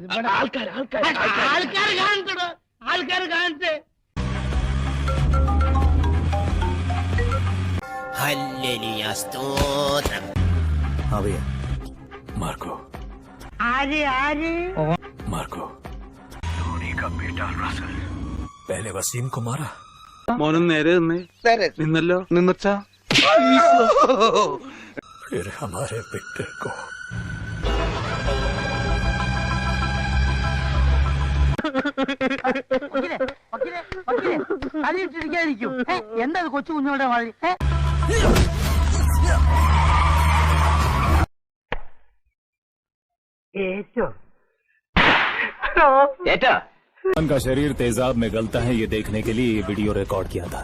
ആൾക്കാർ കാണട്ടെ. ഹല്ലേലൂയ സ്തോത്രം. मार्को ആര് मार्को धोनी का बेटा रसल पहले वसीम को मारा മോനും നേരെ നിന്നല്ലോ നിന്നച്ചാ फिर हमारे बेटे को കളിയിട്ടിരിക്കാതിരിക്കും. എന്താ കൊച്ചു കുഞ്ഞുങ്ങളുടെ മാതിരി? का शरीर तेजाब में गलता है ये देखने के लिए ये वीडियो रिकॉर्ड किया था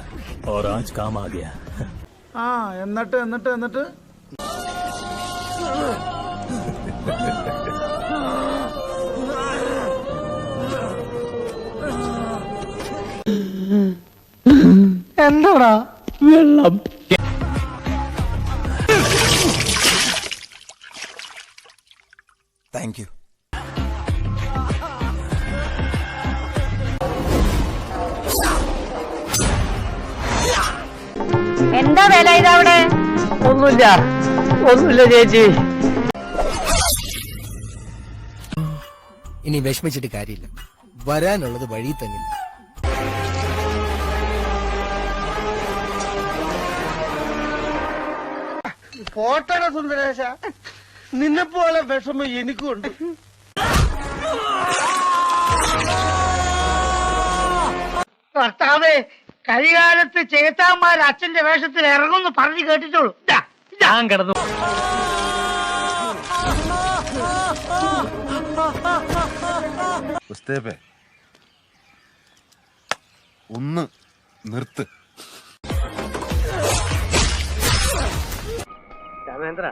और आज काम आ गया. എന്നിട്ട് എന്താടാ താങ്ക് യു. എന്താ വില ഇതവിടെ? ഒന്നുമില്ല ചേച്ചി. ഇനി വിഷമിച്ചിട്ട് കാര്യമില്ല, വരാനുള്ളത് വഴി തന്നില്ല. പോട്ടട സുന്ദരേശ, നിന്നെപ്പോലെ വിഷമം എനിക്കുണ്ട്. ഭർത്താവേ, കരികാലത്ത് ചേത്താന്മാർ അച്ഛന്റെ വേഷത്തിൽ ഇറങ്ങുന്നു പറഞ്ഞു കേട്ടിട്ടുള്ളൂ. ഞാൻ കിടന്നു. ഒന്ന് നിർത്ത്. രാമേന്ദ്ര,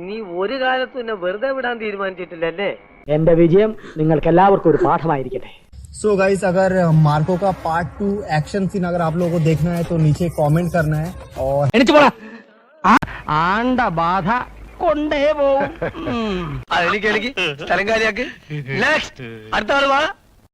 നീ ഒരു കാലത്തും എന്നെ വെറുതെ വിടാൻ തീരുമാനിച്ചിട്ടില്ലല്ലേ? എന്റെ വിജയം നിങ്ങൾക്ക് എല്ലാവർക്കും ഒരു പാഠമായിരിക്കട്ടെ. सो गाइस, अगर मार्को का पार्ट 2 एक्शन सीन अगर आप लोगों को देखना है तो नीचे कमेंट करना है. और ആണ്ട ബാധ കൊണ്ടേ പോവും. അതെനിക്ക് സ്ഥലം കാര്യാക്ക്. നെക്സ്റ്റ് അടുത്ത ആള് വാ.